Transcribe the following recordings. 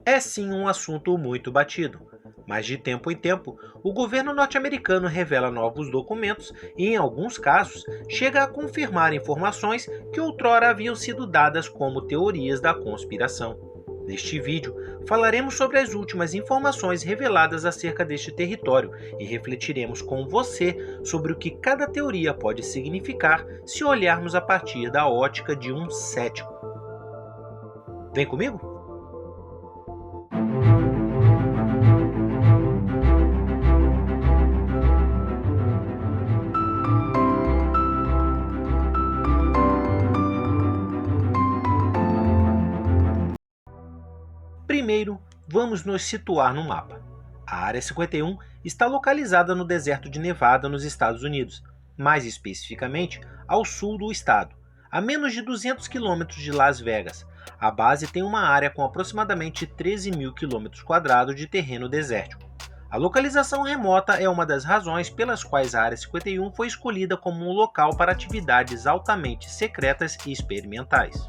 É sim um assunto muito batido, mas de tempo em tempo, o governo norte-americano revela novos documentos e, em alguns casos, chega a confirmar informações que outrora haviam sido dadas como teorias da conspiração. Neste vídeo, falaremos sobre as últimas informações reveladas acerca deste território e refletiremos com você sobre o que cada teoria pode significar se olharmos a partir da ótica de um cético. Vem comigo? Primeiro, vamos nos situar no mapa. A Área 51 está localizada no deserto de Nevada, nos Estados Unidos, mais especificamente ao sul do estado, a menos de 200 quilômetros de Las Vegas. A base tem uma área com aproximadamente 13 mil quilômetros quadrados de terreno desértico. A localização remota é uma das razões pelas quais a Área 51 foi escolhida como um local para atividades altamente secretas e experimentais.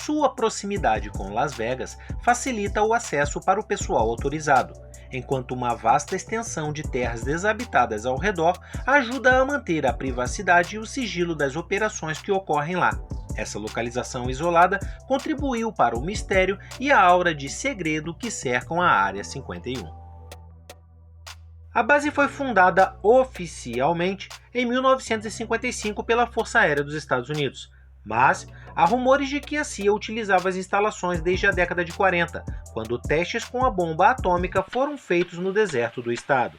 Sua proximidade com Las Vegas facilita o acesso para o pessoal autorizado, enquanto uma vasta extensão de terras desabitadas ao redor ajuda a manter a privacidade e o sigilo das operações que ocorrem lá. Essa localização isolada contribuiu para o mistério e a aura de segredo que cercam a Área 51. A base foi fundada oficialmente em 1955 pela Força Aérea dos Estados Unidos, mas há rumores de que a CIA utilizava as instalações desde a década de 40, quando testes com a bomba atômica foram feitos no deserto do estado.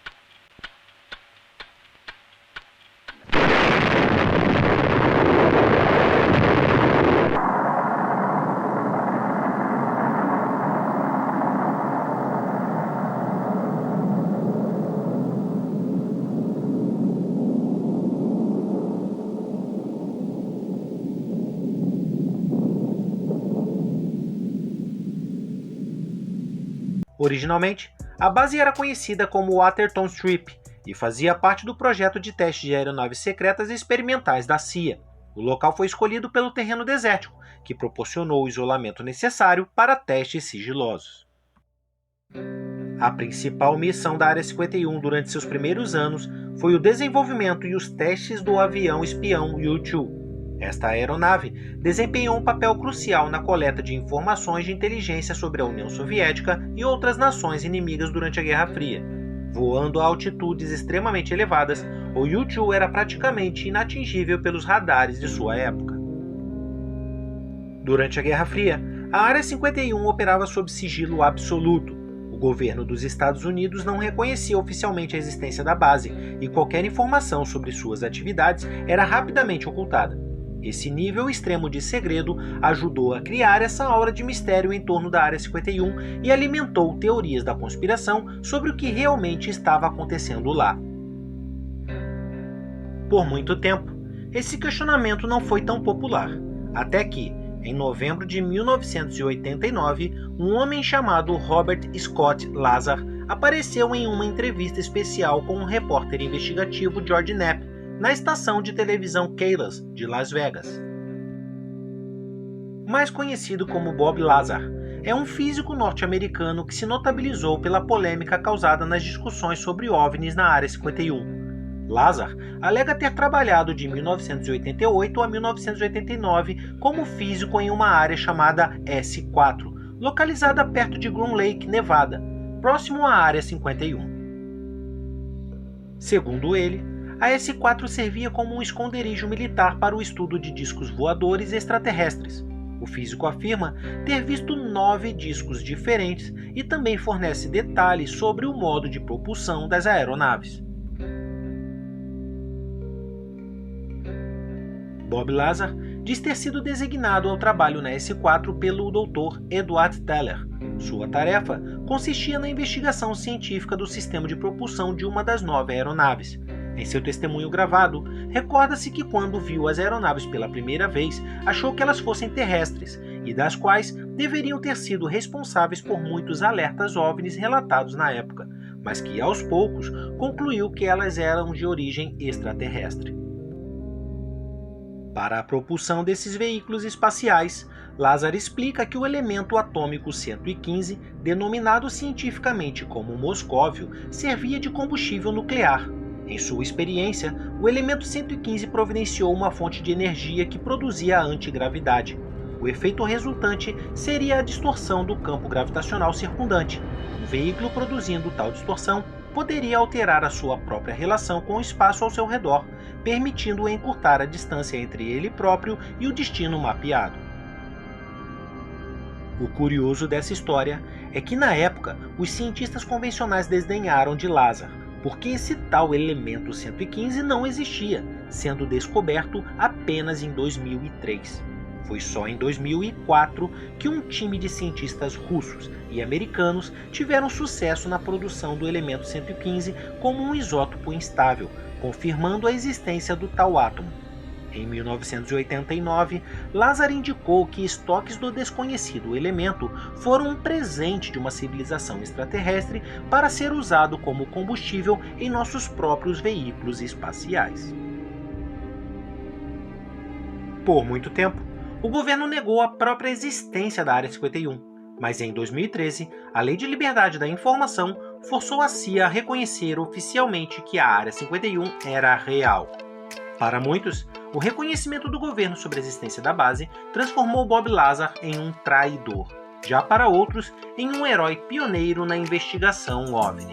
Originalmente, a base era conhecida como Waterton Strip e fazia parte do projeto de teste de aeronaves secretas experimentais da CIA. O local foi escolhido pelo terreno desértico, que proporcionou o isolamento necessário para testes sigilosos. A principal missão da Área 51 durante seus primeiros anos foi o desenvolvimento e os testes do avião espião U-2. Esta aeronave desempenhou um papel crucial na coleta de informações de inteligência sobre a União Soviética e outras nações inimigas durante a Guerra Fria. Voando a altitudes extremamente elevadas, o U-2 era praticamente inatingível pelos radares de sua época. Durante a Guerra Fria, a Área 51 operava sob sigilo absoluto. O governo dos Estados Unidos não reconhecia oficialmente a existência da base e qualquer informação sobre suas atividades era rapidamente ocultada. Esse nível extremo de segredo ajudou a criar essa aura de mistério em torno da Área 51 e alimentou teorias da conspiração sobre o que realmente estava acontecendo lá. Por muito tempo, esse questionamento não foi tão popular, até que, em novembro de 1989, um homem chamado Robert Scott Lazar apareceu em uma entrevista especial com o repórter investigativo George Knapp, na estação de televisão Kayla's de Las Vegas. Mais conhecido como Bob Lazar, é um físico norte-americano que se notabilizou pela polêmica causada nas discussões sobre OVNIs na Área 51. Lazar alega ter trabalhado de 1988 a 1989 como físico em uma área chamada S4, localizada perto de Groom Lake, Nevada, próximo à Área 51. Segundo ele, a S4 servia como um esconderijo militar para o estudo de discos voadores extraterrestres. O físico afirma ter visto 9 discos diferentes e também fornece detalhes sobre o modo de propulsão das aeronaves. Bob Lazar diz ter sido designado ao trabalho na S4 pelo Dr. Edward Teller. Sua tarefa consistia na investigação científica do sistema de propulsão de uma das 9 aeronaves. Em seu testemunho gravado, recorda-se que quando viu as aeronaves pela primeira vez, achou que elas fossem terrestres e das quais deveriam ter sido responsáveis por muitos alertas OVNIs relatados na época, mas que aos poucos concluiu que elas eram de origem extraterrestre. Para a propulsão desses veículos espaciais, Lazar explica que o elemento atômico 115, denominado cientificamente como moscóvio, servia de combustível nuclear. Em sua experiência, o elemento 115 providenciou uma fonte de energia que produzia a antigravidade. O efeito resultante seria a distorção do campo gravitacional circundante. O veículo produzindo tal distorção poderia alterar a sua própria relação com o espaço ao seu redor, permitindo encurtar a distância entre ele próprio e o destino mapeado. O curioso dessa história é que, na época, os cientistas convencionais desdenharam de Lazar, porque esse tal elemento 115 não existia, sendo descoberto apenas em 2003. Foi só em 2004 que um time de cientistas russos e americanos tiveram sucesso na produção do elemento 115 como um isótopo instável, confirmando a existência do tal átomo. Em 1989, Lazar indicou que estoques do desconhecido elemento foram um presente de uma civilização extraterrestre para ser usado como combustível em nossos próprios veículos espaciais. Por muito tempo, o governo negou a própria existência da Área 51, mas em 2013, a Lei de Liberdade da Informação forçou a CIA a reconhecer oficialmente que a Área 51 era real. Para muitos, o reconhecimento do governo sobre a existência da base transformou Bob Lazar em um traidor, já para outros, em um herói pioneiro na investigação OVNI.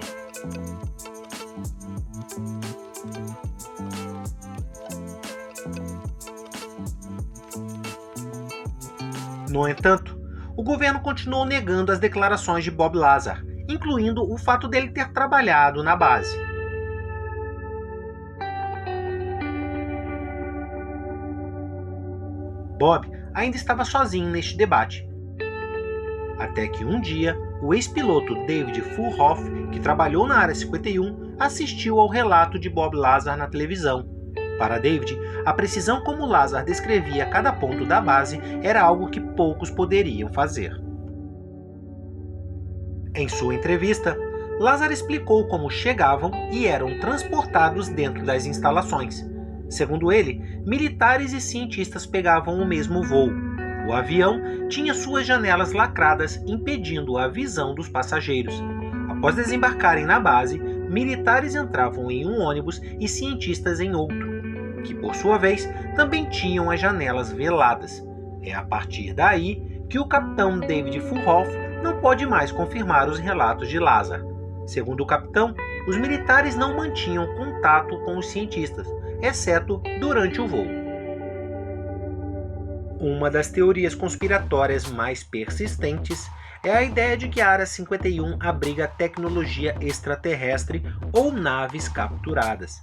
No entanto, o governo continuou negando as declarações de Bob Lazar, incluindo o fato dele ter trabalhado na base. Bob ainda estava sozinho neste debate. Até que um dia, o ex-piloto David Fuhrhoff, que trabalhou na Área 51, assistiu ao relato de Bob Lazar na televisão. Para David, a precisão como Lazar descrevia cada ponto da base era algo que poucos poderiam fazer. Em sua entrevista, Lazar explicou como chegavam e eram transportados dentro das instalações. Segundo ele, militares e cientistas pegavam o mesmo voo. O avião tinha suas janelas lacradas, impedindo a visão dos passageiros. Após desembarcarem na base, militares entravam em um ônibus e cientistas em outro, que por sua vez também tinham as janelas veladas. É a partir daí que o capitão David Fuhrhoff não pode mais confirmar os relatos de Lazar. Segundo o capitão, os militares não mantinham contato com os cientistas, exceto durante o voo. Uma das teorias conspiratórias mais persistentes é a ideia de que a Área 51 abriga tecnologia extraterrestre ou naves capturadas.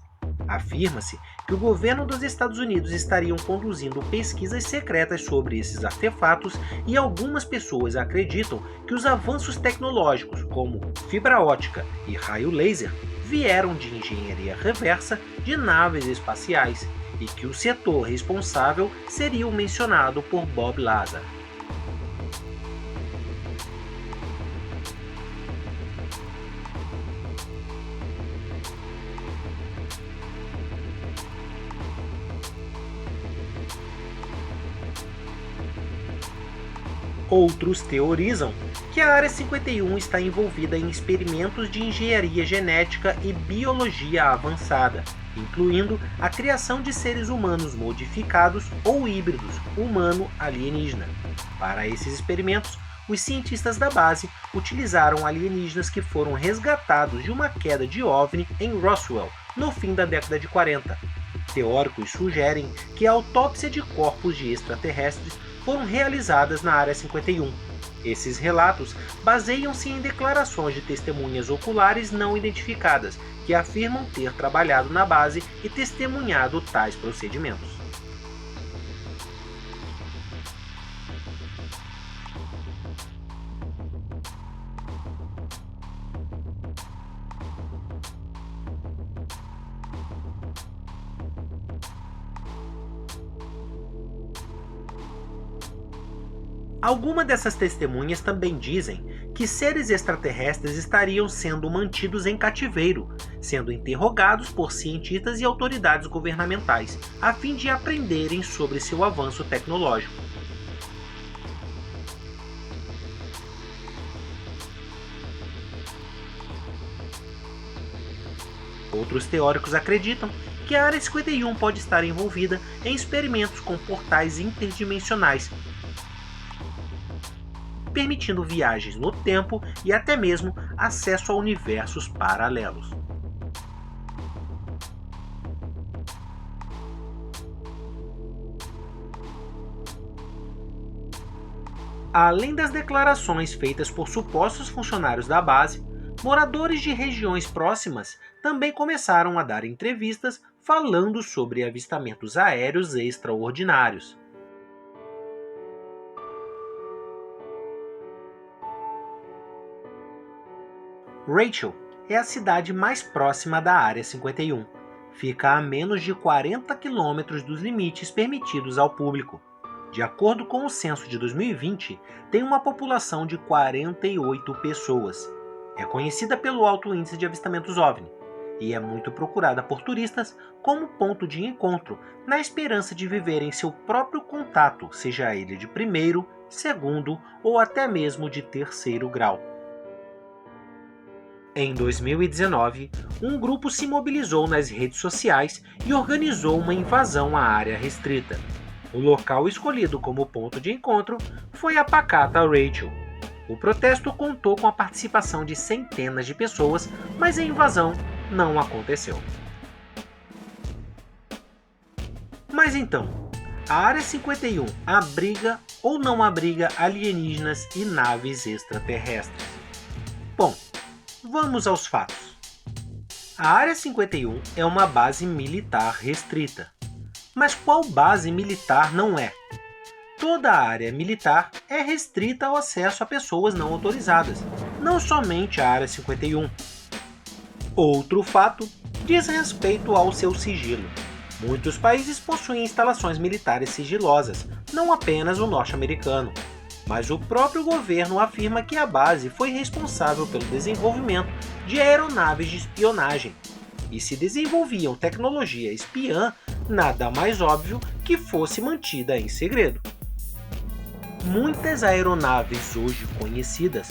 Afirma-se que o governo dos Estados Unidos estariam conduzindo pesquisas secretas sobre esses artefatos e algumas pessoas acreditam que os avanços tecnológicos, como fibra ótica e raio laser, vieram de engenharia reversa de naves espaciais e que o setor responsável seria o mencionado por Bob Lazar. Outros teorizam que a Área 51 está envolvida em experimentos de engenharia genética e biologia avançada, incluindo a criação de seres humanos modificados ou híbridos humano-alienígena. Para esses experimentos, os cientistas da base utilizaram alienígenas que foram resgatados de uma queda de OVNI em Roswell, no fim da década de 40. Teóricos sugerem que a autópsia de corpos de extraterrestres foram realizadas na Área 51. Esses relatos baseiam-se em declarações de testemunhas oculares não identificadas, que afirmam ter trabalhado na base e testemunhado tais procedimentos. Algumas dessas testemunhas também dizem que seres extraterrestres estariam sendo mantidos em cativeiro, sendo interrogados por cientistas e autoridades governamentais, a fim de aprenderem sobre seu avanço tecnológico. Outros teóricos acreditam que a Área 51 pode estar envolvida em experimentos com portais interdimensionais, permitindo viagens no tempo e até mesmo acesso a universos paralelos. Além das declarações feitas por supostos funcionários da base, moradores de regiões próximas também começaram a dar entrevistas falando sobre avistamentos aéreos extraordinários. Rachel é a cidade mais próxima da Área 51. Fica a menos de 40 quilômetros dos limites permitidos ao público. De acordo com o censo de 2020, tem uma população de 48 pessoas. É conhecida pelo alto índice de avistamentos OVNI e é muito procurada por turistas como ponto de encontro, na esperança de viverem seu próprio contato, seja ele de primeiro, segundo ou até mesmo de terceiro grau. Em 2019, um grupo se mobilizou nas redes sociais e organizou uma invasão à área restrita. O local escolhido como ponto de encontro foi a pacata Rachel. O protesto contou com a participação de centenas de pessoas, mas a invasão não aconteceu. Mas então, a Área 51 abriga ou não abriga alienígenas e naves extraterrestres? Bom, vamos aos fatos. A Área 51 é uma base militar restrita. Mas qual base militar não é? Toda a área militar é restrita ao acesso a pessoas não autorizadas, não somente a Área 51. Outro fato diz respeito ao seu sigilo. Muitos países possuem instalações militares sigilosas, não apenas o norte-americano, mas o próprio governo afirma que a base foi responsável pelo desenvolvimento de aeronaves de espionagem. E se desenvolviam tecnologia espiã, nada mais óbvio que fosse mantida em segredo. Muitas aeronaves hoje conhecidas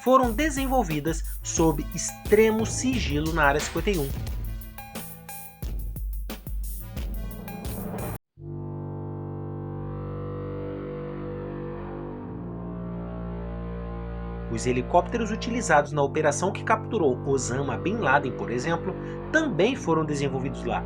foram desenvolvidas sob extremo sigilo na Área 51. Os helicópteros utilizados na operação que capturou Osama Bin Laden, por exemplo, também foram desenvolvidos lá.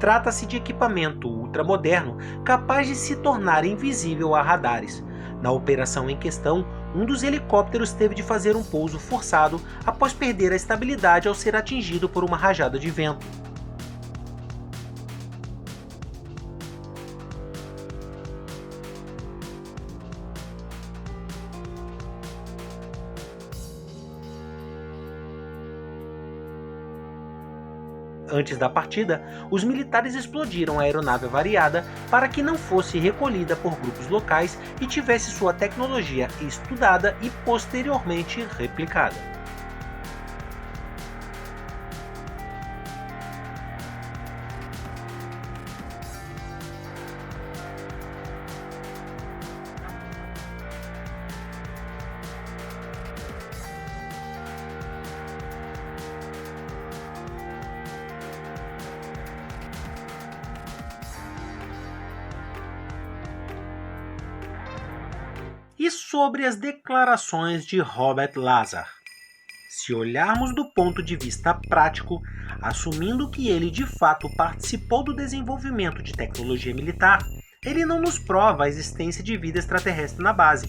Trata-se de equipamento ultramoderno capaz de se tornar invisível a radares. Na operação em questão, um dos helicópteros teve de fazer um pouso forçado após perder a estabilidade ao ser atingido por uma rajada de vento. Antes da partida, os militares explodiram a aeronave avariada para que não fosse recolhida por grupos locais e tivesse sua tecnologia estudada e posteriormente replicada. E sobre as declarações de Robert Lazar? Se olharmos do ponto de vista prático, assumindo que ele de fato participou do desenvolvimento de tecnologia militar, ele não nos prova a existência de vida extraterrestre na base,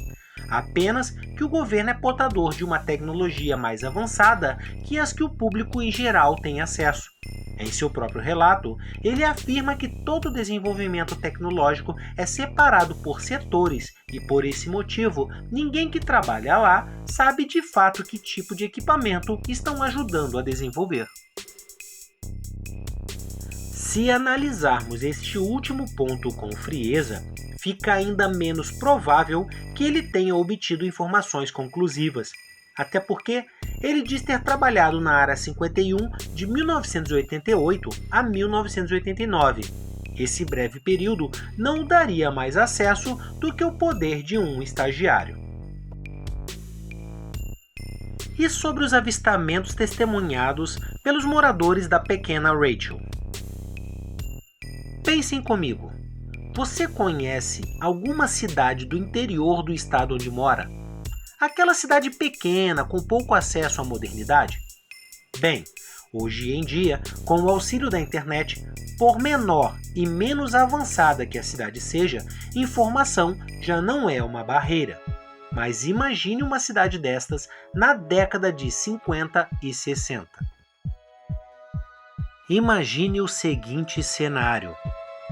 apenas que o governo é portador de uma tecnologia mais avançada que as que o público em geral tem acesso. Em seu próprio relato, ele afirma que todo desenvolvimento tecnológico é separado por setores e, por esse motivo, ninguém que trabalha lá sabe de fato que tipo de equipamento estão ajudando a desenvolver. Se analisarmos este último ponto com frieza, fica ainda menos provável que ele tenha obtido informações conclusivas, até porque ele diz ter trabalhado na Área 51 de 1988 a 1989, Esse breve período não daria mais acesso do que o poder de um estagiário. E sobre os avistamentos testemunhados pelos moradores da pequena Rachel? Pensem comigo. Você conhece alguma cidade do interior do estado onde mora? Aquela cidade pequena, com pouco acesso à modernidade? Bem, hoje em dia, com o auxílio da internet, por menor e menos avançada que a cidade seja, informação já não é uma barreira. Mas imagine uma cidade destas na década de 50 e 60. Imagine o seguinte cenário.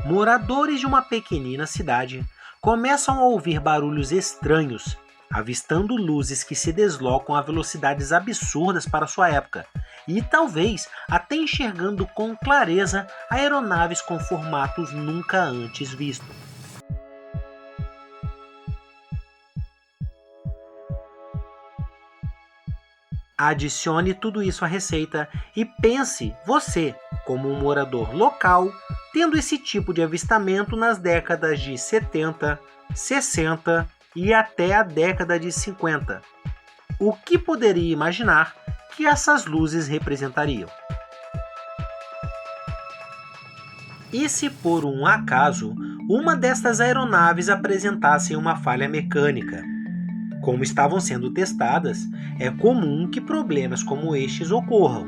Moradores de uma pequenina cidade começam a ouvir barulhos estranhos, avistando luzes que se deslocam a velocidades absurdas para sua época, e talvez até enxergando com clareza aeronaves com formatos nunca antes vistos. Adicione tudo isso à receita e pense você, como um morador local, tendo esse tipo de avistamento nas décadas de 70, 60 e até a década de 50. O que poderia imaginar que essas luzes representariam? E se por um acaso uma destas aeronaves apresentasse uma falha mecânica? Como estavam sendo testadas, é comum que problemas como estes ocorram.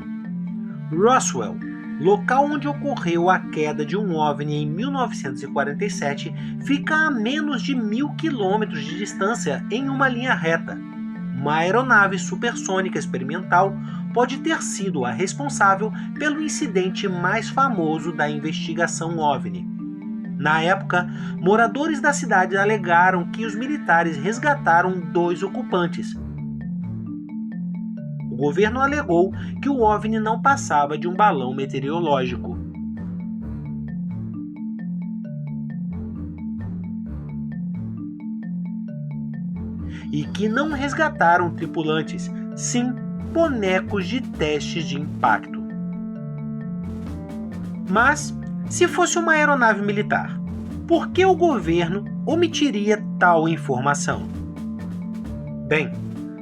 Roswell, local onde ocorreu a queda de um OVNI em 1947, fica a menos de 1.000 quilômetros de distância em uma linha reta. Uma aeronave supersônica experimental pode ter sido a responsável pelo incidente mais famoso da investigação OVNI. Na época, moradores da cidade alegaram que os militares resgataram 2 ocupantes. O governo alegou que o OVNI não passava de um balão meteorológico. E que não resgataram tripulantes, sim bonecos de testes de impacto. Mas, se fosse uma aeronave militar, por que o governo omitiria tal informação? Bem,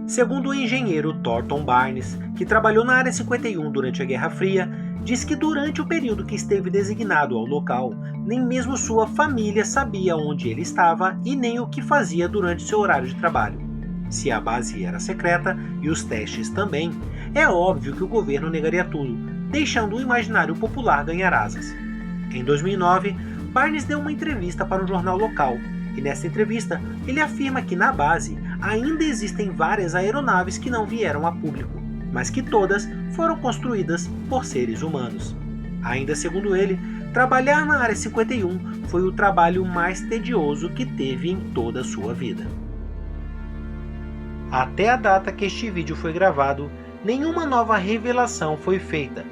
segundo o engenheiro Thornton Barnes, que trabalhou na Área 51 durante a Guerra Fria, diz que durante o período que esteve designado ao local, nem mesmo sua família sabia onde ele estava e nem o que fazia durante seu horário de trabalho. Se a base era secreta e os testes também, é óbvio que o governo negaria tudo, deixando o imaginário popular ganhar asas. Em 2009, Barnes deu uma entrevista para um jornal local, e nessa entrevista ele afirma que na base ainda existem várias aeronaves que não vieram a público, mas que todas foram construídas por seres humanos. Ainda segundo ele, trabalhar na Área 51 foi o trabalho mais tedioso que teve em toda a sua vida. Até a data que este vídeo foi gravado, nenhuma nova revelação foi feita.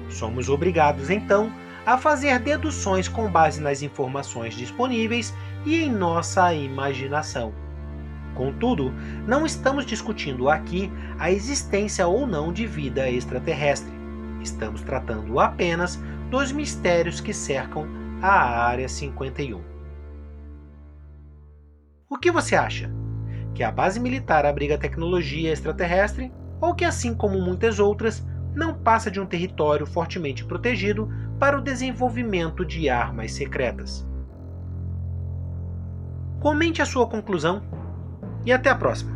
Somos obrigados, então, a fazer deduções com base nas informações disponíveis e em nossa imaginação. Contudo, não estamos discutindo aqui a existência ou não de vida extraterrestre. Estamos tratando apenas dos mistérios que cercam a Área 51. O que você acha? Que a base militar abriga tecnologia extraterrestre ou que, assim como muitas outras, não passa de um território fortemente protegido para o desenvolvimento de armas secretas? Comente a sua conclusão e até a próxima!